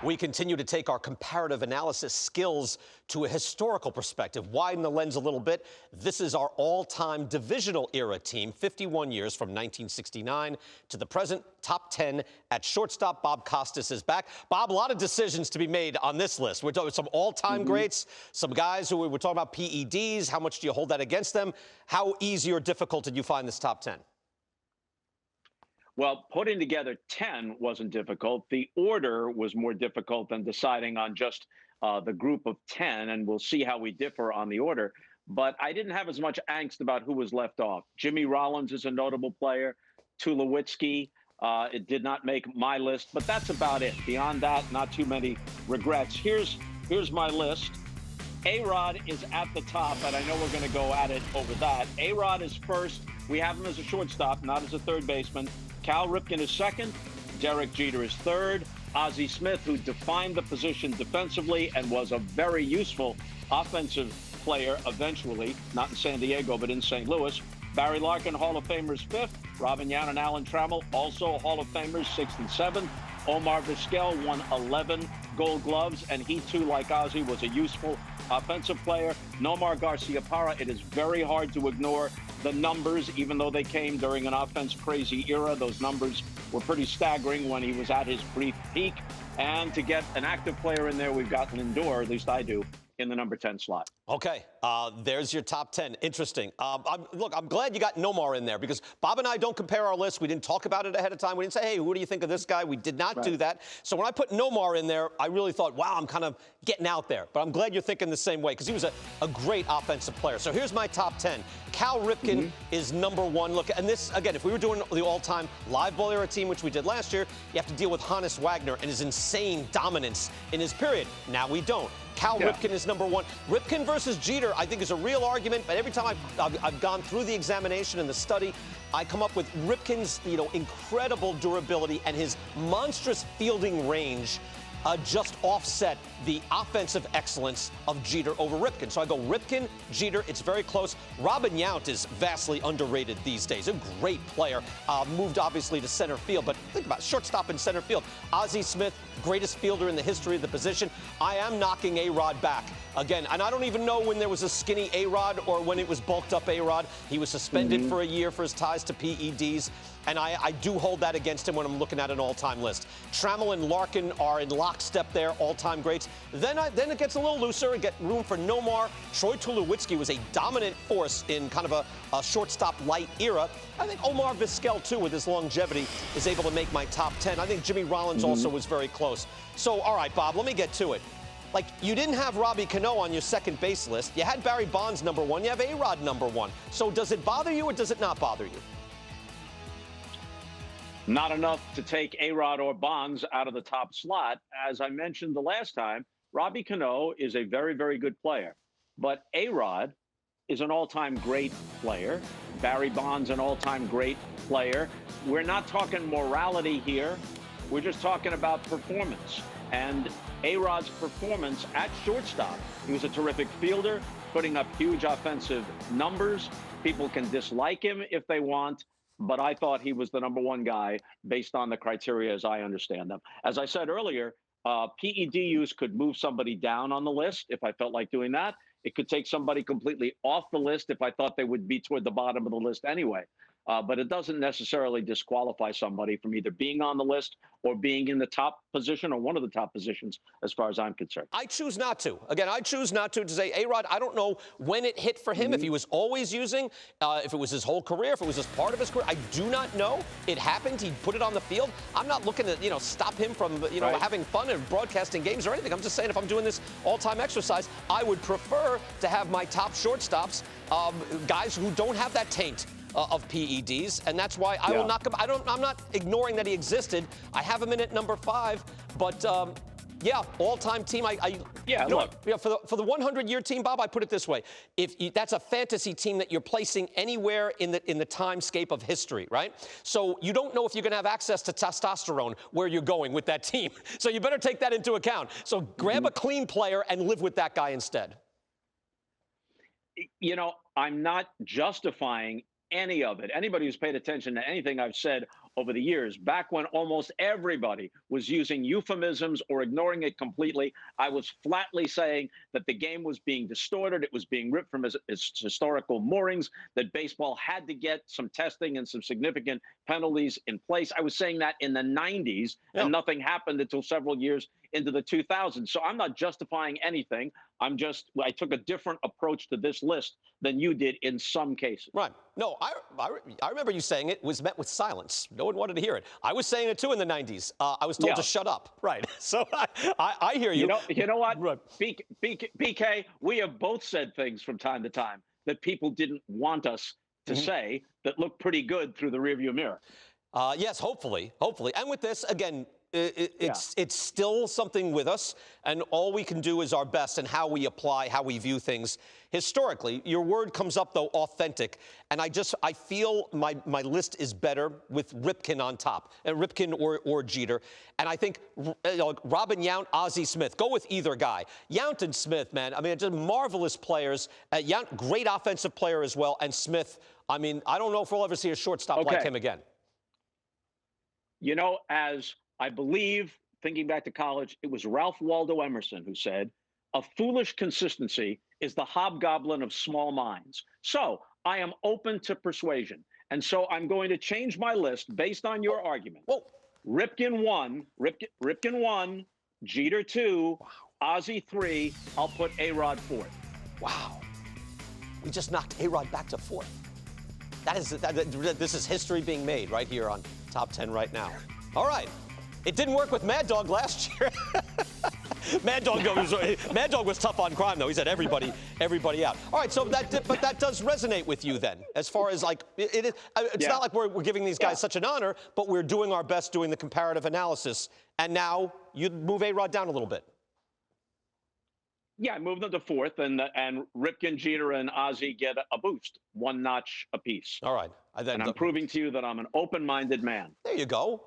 We continue to take our comparative analysis skills to a historical perspective, widen the lens a little bit. This is our all-time divisional era team, 51 years from 1969 to the present. Top 10 at shortstop. Bob Costas is back. Bob, a lot of decisions to be made on this list. We're talking some all-time greats, some guys who we're talking about PEDs. How much do you hold that against them? How easy or difficult did you find this top 10? Well, putting together 10 wasn't difficult. The order was more difficult than deciding on just the group of 10, and we'll see how we differ on the order. But I didn't have as much angst about who was left off. Jimmy Rollins is a notable player. Tulowitzki, it did not make my list, but that's about it. Beyond that, not too many regrets. Here's my list. A-Rod is at the top, and I know we're going to go at it over that. A-Rod is first. We have him as a shortstop, not as a third baseman. Cal Ripken is second. Derrick Jeter is third. Ozzie Smith, who defined the position defensively and was a very useful offensive player eventually, not in San Diego, but in St. Louis. Barry Larkin, Hall of Famers, fifth. Robin Yount and Alan Trammell, also Hall of Famers, sixth and seventh. Omar Vizquel won 11 Gold Gloves, and he too, like Ozzie, was a useful offensive player. Nomar Garciaparra, it is very hard to ignore the numbers, even though they came during an offense-crazy era. Those numbers were pretty staggering when he was at his brief peak. And to get an active player in there, we've got Lindor, at least I do, in the number 10 slot. Okay, there's your top 10. Interesting. Look, I'm glad you got Nomar in there because Bob and I don't compare our lists. We didn't talk about it ahead of time. We didn't say, hey, what do you think of this guy? We did not do that. So when I put Nomar in there, I really thought, wow, I'm kind of getting out there. But I'm glad you're thinking the same way because he was a great offensive player. So here's my top 10. Cal Ripken is number one. Look, and this, again, if we were doing the all-time live ball era team, which we did last year, you have to deal with Hannes Wagner and his insane dominance in his period. Now we don't. Cal Ripken is number one. Ripken versus Jeter, I think, is a real argument. But every time I've gone through the examination and the study, I come up with Ripken's, incredible durability and his monstrous fielding range just offset the offensive excellence of Jeter over Ripken. So I go Ripken, Jeter, it's very close. Robin Yount is vastly underrated these days. A great player. Moved obviously to center field, but think about it, shortstop and center field. Ozzie Smith, greatest fielder in the history of the position. I am knocking A-Rod back. Again, and I don't even know when there was a skinny A-Rod or when it was bulked up A-Rod. He was suspended for a year for his ties to PEDs. And I do hold that against him when I'm looking at an all-time list. Trammell and Larkin are in lockstep there, all-time greats. Then it gets a little looser. Get room for Nomar. Troy Tulowitzki was a dominant force in kind of a shortstop-light era. I think Omar Vizquel, too, with his longevity, is able to make my top 10. I think Jimmy Rollins also was very close. So, all right, Bob, let me get to it. Like, you didn't have Robbie Cano on your second base list. You had Barry Bonds number one. You have A-Rod number one. So does it bother you or does it not bother you? Not enough to take A-Rod or Bonds out of the top slot. As I mentioned the last time, Robbie Cano is a very, very good player. But A-Rod is an all-time great player. Barry Bonds, an all-time great player. We're not talking morality here. We're just talking about performance. And A-Rod's performance at shortstop, he was a terrific fielder, putting up huge offensive numbers. People can dislike him if they want, but I thought he was the number one guy based on the criteria as I understand them. As I said earlier, PED use could move somebody down on the list if I felt like doing that. It could take somebody completely off the list if I thought they would be toward the bottom of the list anyway. But it doesn't necessarily disqualify somebody from either being on the list or being in the top position or one of the top positions as far as I'm concerned. I choose not to. Again, I choose not to say A-Rod. I don't know when it hit for him, if he was always using, if it was his whole career, if it was just part of his career. I do not know. It happened. He put it on the field. I'm not looking to, stop him from, having fun and broadcasting games or anything. I'm just saying if I'm doing this all-time exercise, I would prefer to have my top shortstops, guys who don't have that taint of PEDs, and that's why I will knock him. I'm not ignoring that he existed. I have him in at number 5, but all-time team. For the 100-year team, Bob, I put it this way: that's a fantasy team that you're placing anywhere in the timescape of history, right? So you don't know if you're going to have access to testosterone where you're going with that team. So you better take that into account. So grab a clean player and live with that guy instead. I'm not justifying any of it. Anybody who's paid attention to anything I've said over the years. Back when almost everybody was using euphemisms or ignoring it completely, I was flatly saying that the game was being distorted. It was being ripped from its historical moorings, that baseball had to get some testing and some significant penalties in place. I was saying that in the 90s, Yeah. and nothing happened until several years into the 2000s. So I'm not justifying anything. I took a different approach to this list than you did in some cases. Right. No, I remember you saying it was met with silence. No one wanted to hear it. I was saying it too in the 90s. I was told to shut up. Right. So I hear you. You know what? Right. BK, we have both said things from time to time that people didn't want us to say that look pretty good through the rearview mirror. Yes, hopefully. And with this, again, it's still something with us, and all we can do is our best in how we apply, how we view things historically. Your word comes up, though, authentic, and I feel my list is better with Ripken on top, Ripken or Jeter, and I think Robin Yount, Ozzie Smith, go with either guy. Yount and Smith, man, I mean, just marvelous players. Yount, great offensive player as well, and Smith, I mean, I don't know if we'll ever see a shortstop like him again. You know, as I believe, thinking back to college, it was Ralph Waldo Emerson who said, "A foolish consistency is the hobgoblin of small minds." So I am open to persuasion. And so I'm going to change my list based on your argument. Whoa. Ripken 1, Jeter 2, Ozzie 3. I'll put A-Rod 4th. Wow. We just knocked A-Rod back to 4th. This is history being made right here on Top 10 right now. All right. It didn't work with Mad Dog last year. Mad Dog was tough on crime, though. He said everybody out. All right, so that does resonate with you then, as far as like it's not like we're giving these guys such an honor, but we're doing our best doing the comparative analysis. And now you move A-Rod down a little bit. Yeah, I moved them to 4th, and Ripken, Jeter, and Ozzie get a boost, one notch apiece. All right. And I'm proving to you that I'm an open-minded man. There you go.